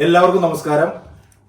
എല്ലാവർക്കും നമസ്കാരം.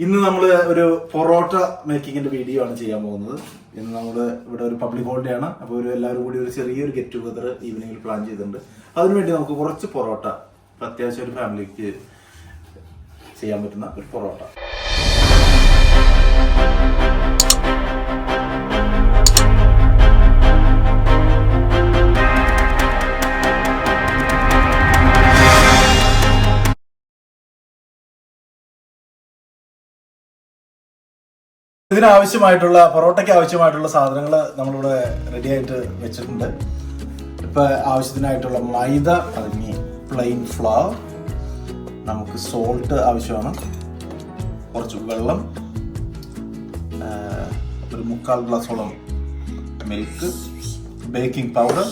ഇന്ന് നമ്മൾ ഒരു പൊറോട്ട മേക്കിങ്ങിന്റെ വീഡിയോ ആണ് ചെയ്യാൻ പോകുന്നത്. ഇന്ന് നമ്മൾ ഇവിടെ ഒരു പബ്ലിക് ഹോളിഡേ ആണ്. അപ്പോൾ എല്ലാവരും കൂടി ഒരു ചെറിയൊരു ഗെറ്റ് ടുഗദർ ഈവനിങ്ങിൽ പ്ലാൻ ചെയ്തിട്ടുണ്ട്. അതിനുവേണ്ടി നമുക്ക് കുറച്ച് പൊറോട്ട, അത്യാവശ്യം ഒരു ഫാമിലിക്ക് ചെയ്യാൻ പറ്റുന്ന ഒരു പൊറോട്ട. ഇതിനാവശ്യമായിട്ടുള്ള പൊറോട്ടയ്ക്ക് ആവശ്യമായിട്ടുള്ള സാധനങ്ങൾ നമ്മളിവിടെ റെഡി ആയിട്ട് വെച്ചിട്ടുണ്ട്. ഇപ്പം ആവശ്യത്തിനായിട്ടുള്ള മൈദ, അതിന് പ്ലെയിൻ ഫ്ലവർ, നമുക്ക് സോൾട്ട് ആവശ്യമാണ്, കുറച്ച് വെള്ളം, ഒരു 3/4 ഗ്ലാസോളം milk, baking powder,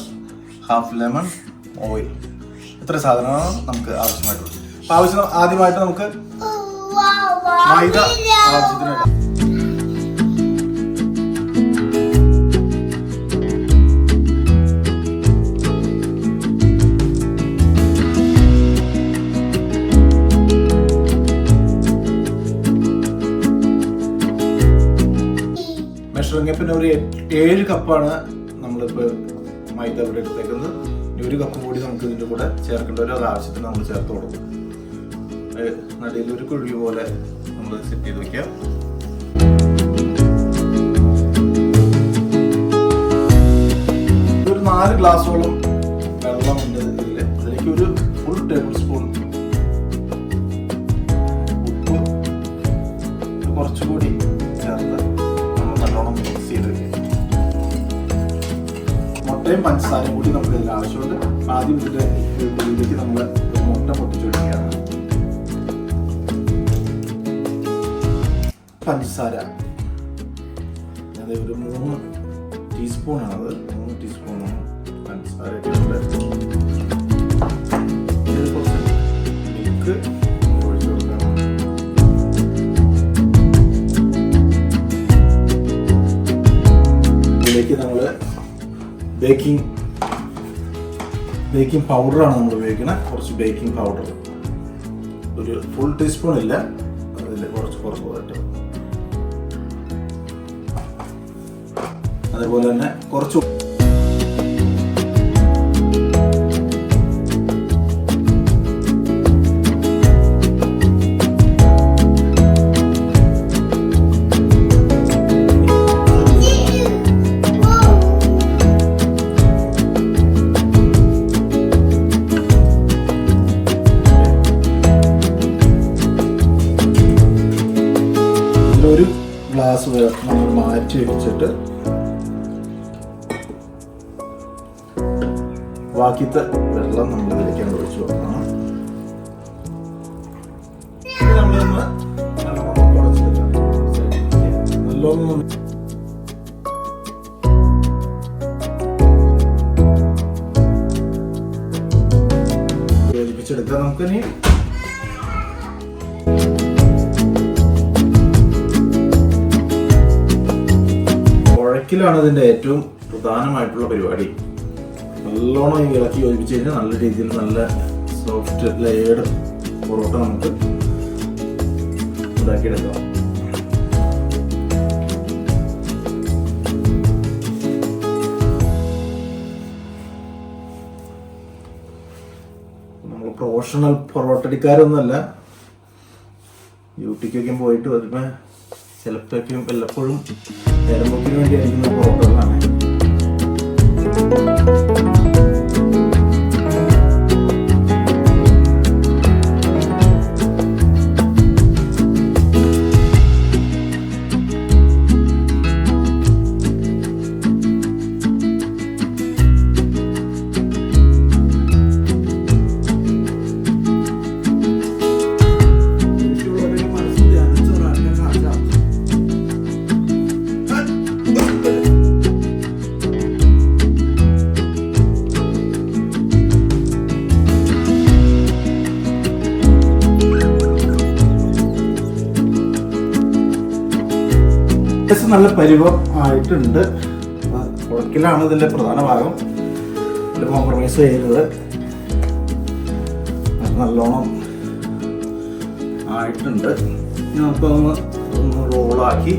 half lemon, oil. ഇത്ര സാധനങ്ങളാണ് നമുക്ക് ആവശ്യമായിട്ടുള്ളത്. അപ്പം ആദ്യമായിട്ട് നമുക്ക് മൈദ ആവശ്യത്തിനായിട്ട് പിന്നെ ഒരു 7 കപ്പാണ് നമ്മളിപ്പോൾ മൈദ ഇവിടെ എടുത്തേക്കുന്നത്. 1 കപ്പ് കൂടി നമുക്ക് ഇതിൻ്റെ കൂടെ ചേർക്കേണ്ട ഒരു ആവശ്യത്തിന് നമ്മൾ ചേർത്ത് കൊടുക്കും. നടുവിൽ ഒരു കുഴി പോലെ നമ്മൾ സെറ്റ് ചെയ്ത് വെക്കാം. ഒരു 4 ഗ്ലാസോളം വെള്ളമുണ്ട് ഇതിൽ. അതിലേക്ക് ഒരു ഫുൾ ടേബിൾ സ്പൂൺ ഉപ്പ് കുറച്ചുകൂടി ചേർത്ത് നല്ലോണം മിക്സ് ചെയ്ത് വെക്കാം. മുട്ടയും പഞ്ചസാരയും കൂടി നമുക്ക് ഇതിൽ ആവശ്യമുണ്ട്. ആദ്യം ഇതിലേക്ക് നമ്മൾ ഒരു മുട്ട പൊട്ടിച്ചൊഴിക്കുകയാണ്. പഞ്ചസാര അത് ഒരു 3 ടീസ്പൂണാണത്. 3 ടീസ്പൂണാണ് പഞ്ചസാര ഇട്ടിട്ടുണ്ട്. കുറച്ച് മിൽക്ക് ഒഴിച്ചു കൊടുക്കണം. ഇതിലേക്ക് നമ്മൾ ബേക്കിംഗ് പൗഡറാണ് നമ്മൾ ഉപയോഗിക്കുന്നത്. കുറച്ച് ബേക്കിംഗ് പൗഡർ, ഒരു ഫുൾ ടീസ്പൂൺ ഇല്ല, അതിൽ കുറച്ച്. അതേപോലെ തന്നെ കുറച്ച് ഒരു ഗ്ലാസ് നമ്മൾ മാറ്റി വെച്ചിട്ട് ബാക്കിത്തെ വെള്ളം നമ്മൾ ഇതിലേക്കാണ് ഒഴിച്ചു വെക്കണം. നമ്മളൊന്ന് നല്ലോണം യോജിപ്പിച്ചെടുക്കാം. നമുക്കിനി കുഴക്കിലാണ് ഇതിന്റെ ഏറ്റവും പ്രധാനമായിട്ടുള്ള പരിപാടി. നല്ലോണം ഈ ഇളക്കി യോജിപ്പിച്ച് കഴിഞ്ഞാൽ നല്ല രീതിയിൽ നല്ല സോഫ്റ്റ് ലെയേർഡ് പൊറോട്ട നമുക്ക് ഉണ്ടാക്കിയെടുക്കാം. നമ്മൾ പ്രൊഫഷണൽ പൊറോട്ടടിക്കാരൊന്നുമല്ല. യൂട്യൂബിലേക്കും പോയിട്ട് വരുമ്പോൾ ചിലപ്പോഴേക്കും വല്ലപ്പോഴും നേരമ്പോക്കിന് വേണ്ടി അടിക്കുന്ന പൊറോട്ടകളാണ്. നല്ല പരിവം ആയിട്ടുണ്ട്. കുഴക്കിലാണ് ഇതിൻ്റെ പ്രധാന ഭാഗം. കോംപ്രമൈസ് ചെയ്തത്. നല്ലോണം ആയിട്ടുണ്ട്. ഇനി നമുക്കൊന്ന് റോളാക്കി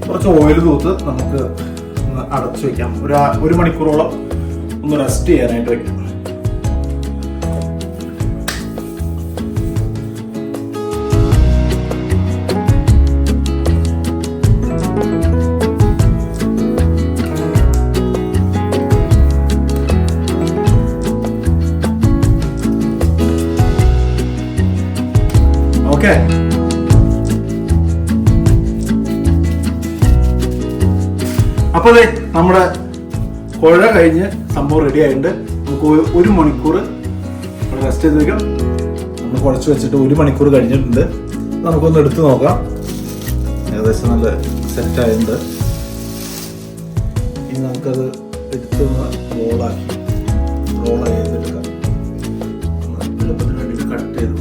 കുറച്ച് ഓയിൽ തൂത്ത് നമുക്ക് ഒന്ന് അടച്ചു വെക്കാം. ഒരു മണിക്കൂറോളം ഒന്ന് റെസ്റ്റ് ചെയ്യാനായിട്ട് വെക്കാം. ഓക്കെ, അപ്പോൾ നമ്മുടെ കുഴ കഴിഞ്ഞ് സംഭവം റെഡി ആയിട്ടുണ്ട്. നമുക്ക് 1 മണിക്കൂർ റെസ്റ്റ് ചെയ്ത് വെക്കാം. നമ്മൾ കുഴച്ച് വെച്ചിട്ട് 1 മണിക്കൂർ കഴിഞ്ഞിട്ടുണ്ട്. നമുക്കൊന്ന് എടുത്ത് നോക്കാം. ഏകദേശം നല്ല സെറ്റ് ആയിട്ടുണ്ട്. ഇനി നമുക്കത് എടുത്ത് റോൾ ചെയ്തെടുക്കാം. എളുപ്പത്തിന് വേണ്ടിയിട്ട് കട്ട് ചെയ്ത്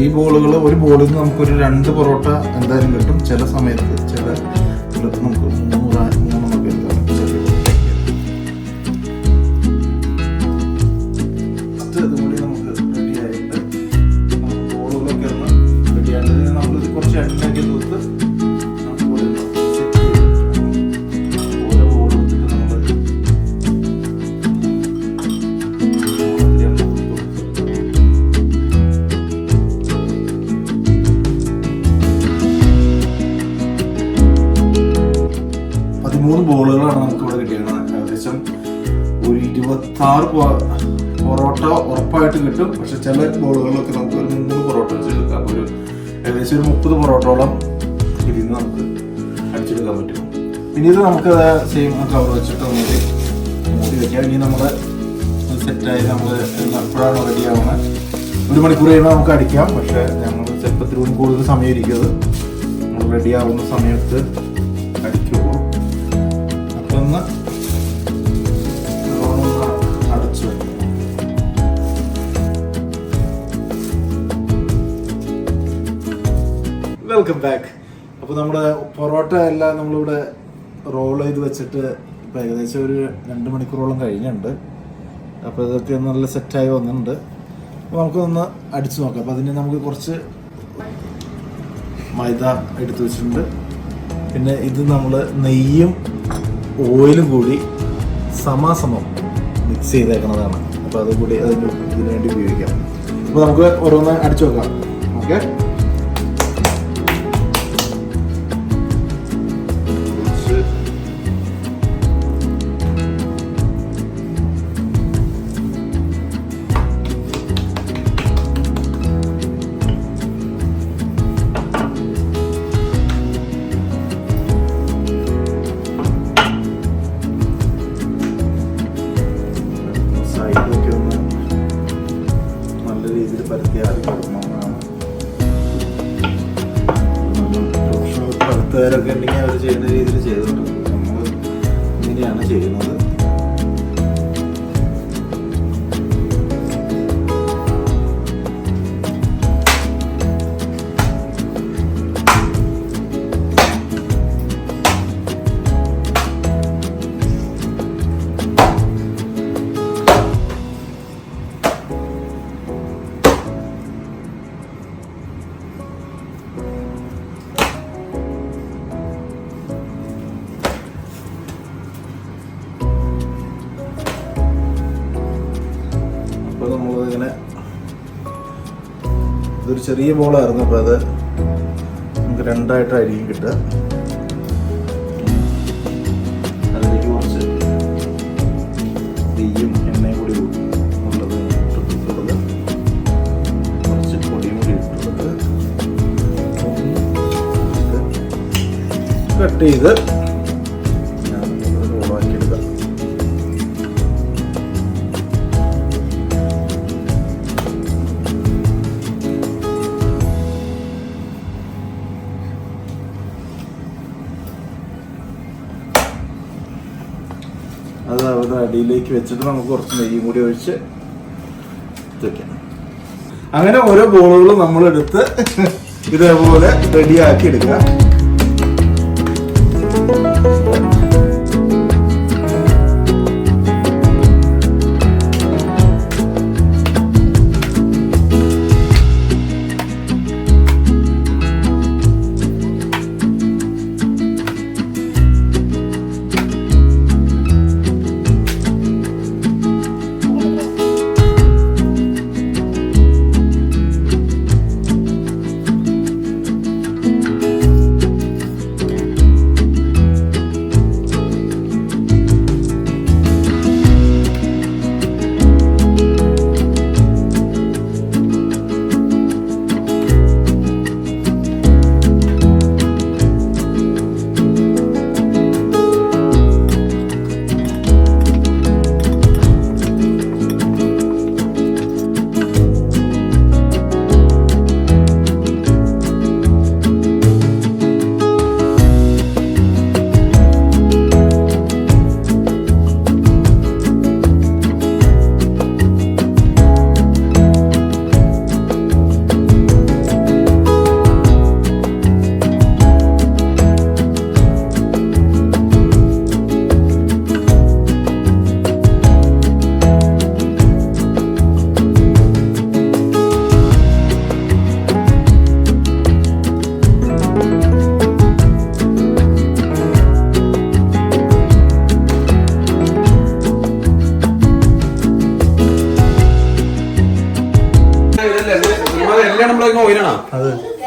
ഈ ബോളുകൾ, ഒരു ബോളിൽ നിന്ന് നമുക്കൊരു 2 പൊറോട്ട എന്തായാലും കിട്ടും. ചില സമയത്ത് നമുക്ക് 3 എടുക്കാം. ഇതുകൂടി നമുക്ക് റെഡി ആയിട്ട് ബോളുകളൊക്കെ ഒന്ന് റെഡി ആയിട്ട് നമ്മൾ കുറച്ച് എണ്ണയൊക്കെ തൂത്ത് ഓരോ ബോൾ എടുത്തിട്ട് നമ്മൾ 13 ബോളുകളാണ് നമുക്ക് ഇവിടെ കിട്ടിയത്. ഏകദേശം ഒരു 26 പൊറോട്ട ഉറപ്പായിട്ട് കിട്ടും. പക്ഷെ ചില ബോളുകളിലൊക്കെ നമുക്ക് ഒരു 3 പൊറോട്ട വെച്ചെടുക്കാം. അപ്പോൾ ഏകദേശം ഒരു 30 പൊറോട്ടോളം ഇതിൽ നിന്ന് നമുക്ക് അടിച്ചെടുക്കാൻ പറ്റും. ഇനി ഇത് നമുക്ക് സെയിം കവർ വെച്ചിട്ട് നമുക്ക് മൂടി വെക്കാം. ഇനി നമ്മൾ സെറ്റായി നമ്മൾ എപ്പോഴാണ് റെഡി ആവുന്നത് 1 മണിക്കൂർ കഴിയുമ്പോൾ നമുക്ക് അടിക്കാം. പക്ഷെ ഞങ്ങൾ ചിലപ്പോൾ ഇത്തിരി കൂടുതൽ സമയം ഇരിക്കുന്നത്. നമ്മൾ റെഡി ആവുന്ന സമയത്ത് അടിക്കുള്ളൂ. ഒന്ന് അടച്ചു വെക്കാം. Welcome back. അപ്പോൾ നമ്മുടെ പൊറോട്ട എല്ലാം നമ്മളിവിടെ റോൾ ചെയ്ത് വെച്ചിട്ട് ഇപ്പോൾ ഏകദേശം ഒരു 2 മണിക്കൂറോളം കഴിഞ്ഞിട്ടുണ്ട്. അപ്പോൾ ഇതൊക്കെ നല്ല സെറ്റായി വന്നിട്ടുണ്ട്. അപ്പോൾ നമുക്കൊന്ന് അടിച്ചു നോക്കാം. അപ്പോൾ അതിന് നമുക്ക് കുറച്ച് മൈദ എടുത്തു വെച്ചിട്ടുണ്ട്. പിന്നെ ഇത് നമ്മൾ നെയ്യും ഓയിലും കൂടി സമാസമം മിക്സ് ചെയ്തേക്കുന്നതാണ്. അപ്പോൾ അതുകൂടി ഇതിനു വേണ്ടി ഉപയോഗിക്കാം. അപ്പോൾ നമുക്ക് ഓരോന്ന് അടിച്ചു വെക്കാം. ഓക്കെ, സൈഡൊക്കെ ഒന്ന് നല്ല രീതിയിൽ പരത്തി ആദ്യം കൊടുക്കണമെന്നാണ്. പ്രൊഫഷണൽ പരത്തുകാരൊക്കെ ഉണ്ടെങ്കിൽ അവർ ചെയ്യുന്ന രീതിയിൽ ചെയ്തിട്ടുണ്ട്. നമ്മൾ ഇങ്ങനെയാണ് ചെയ്യുന്നത്. നമ്മളിങ്ങനെ ഇതൊരു ചെറിയ ബോളായിരുന്നു. അപ്പോൾ അത് നമുക്ക് 2ആയിട്ടായിരിക്കും കിട്ടുക. കട്ട് ചെയ്ത് റോളാക്കിയെടുക്കാം. അത് അവിടെ അടിയിലേക്ക് വെച്ചിട്ട് നമുക്ക് കുറച്ച് നെയ്യും കൂടി ഒഴിച്ച് വെക്കാം. അങ്ങനെ ഓരോ ബോളുകളും നമ്മളെടുത്ത് ഇതേപോലെ റെഡിയാക്കി എടുക്കുക.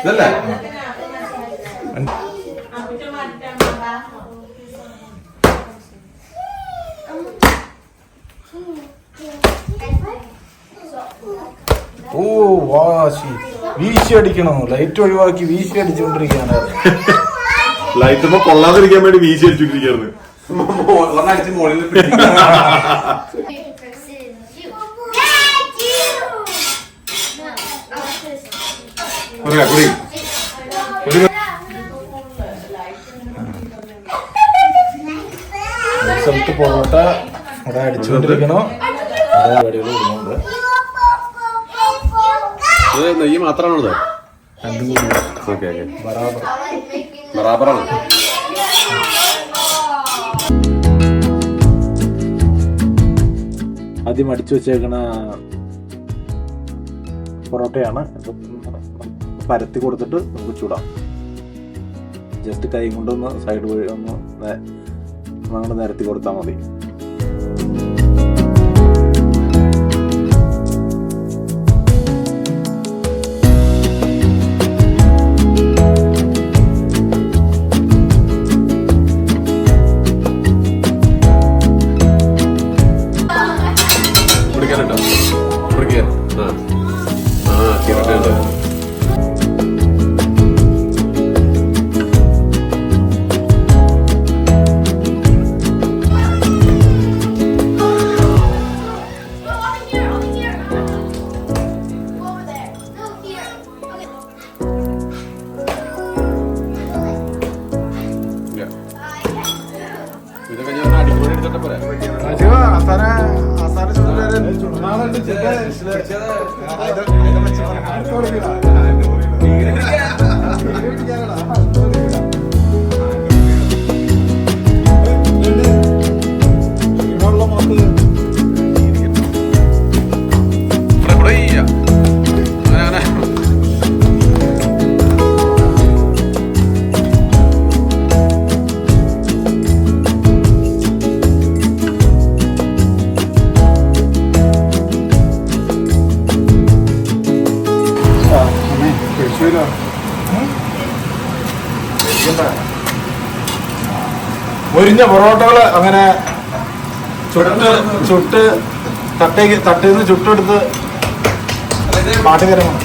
ഇതല്ലേ ഓ വാശി വീശി അടിക്കണം. ലൈറ്റ് ഒഴിവാക്കി വീശി അടിച്ചുകൊണ്ടിരിക്കുകയാണ്. ലൈറ്റ് കൊള്ളാതിരിക്കാൻ വേണ്ടി വീശി അടിച്ചോണ്ടിരിക്കുകയാണ്. സ്ഥലത്ത് പൊറോട്ട അവിടെ അടിച്ചുകൊണ്ടിരിക്കണോ പരിപാടികൾ ഇടുന്നുണ്ട്. നെയ്യ് മാത്രമാണത് രണ്ടും കൂടി ബറാബറാണ്. ആദ്യം അടിച്ചു വെച്ചേക്കണ പൊറോട്ടയാണ്. പരത്തി കൊടുത്തിട്ട് നമുക്ക് ചൂടാം. ജസ്റ്റ് കൈ കൊണ്ടൊന്ന് സൈഡ് വഴി ഒന്ന് നമ്മൾ നിരത്തി കൊടുത്താൽ മതി. മുരിഞ്ഞ പൊറോട്ടകള് അങ്ങനെ ചുട്ട് തട്ടേന്ന് ചുട്ടെടുത്ത് പാട്ടുകരമാണ്.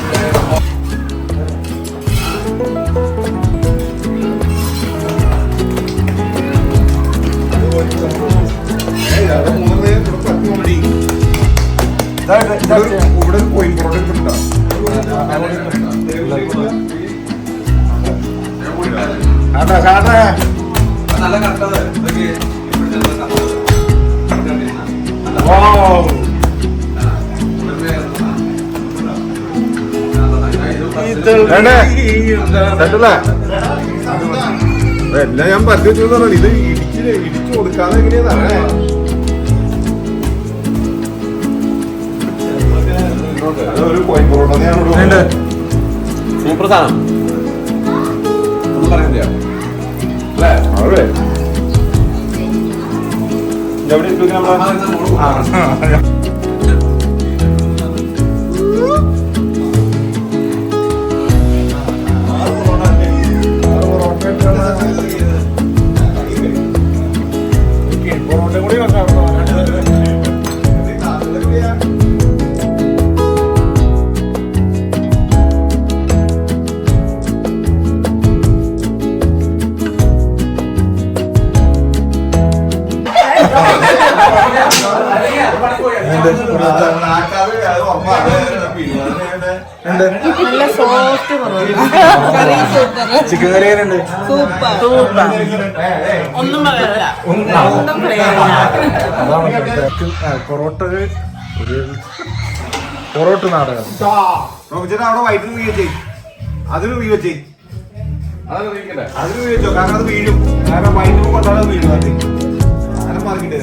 ഇവിടെ പോയി പൊറോട്ട നല്ല കണ്ടത് ഇതൊക്കെ എല്ലാം ഞാൻ പറഞ്ഞു വെച്ചു ഇത് ഇടിച്ചു കൊടുക്കാതെ എങ്ങനെയാ ഒരു പോയിന്റ് പൊറോട്ട സൂപ്പർ സാധനം ഒന്നും പറയുന്നില്ല അല്ലേ അതെ എവിടെ ഇട്ടു നമ്മളെ പൊറോട്ട കൂടി വെക്കാം. നല്ല സോഫ്റ്റ് കറി സൂപ്പർ ചിക്കൻ കറി എങ്ങനെയുണ്ട്? സൂപ്പർ സൂപ്പർ ഒന്നും പറയാനില്ല ഒന്നും പൊറോട്ട നാടകം. അവിടെ വയറ്റിൽ വീ വെച്ചേ അതിന് വീ വെച്ചേ അതൊക്കെ നീക്കണ്ടേ അതിന് വീ വെച്ചോ കാരണം അത് വീഴും കാരണം വയറ്റിൽ കൊണ്ടാടാൻ വീഴും അത് അങ്ങനെ മാറിക്കിട്ടേ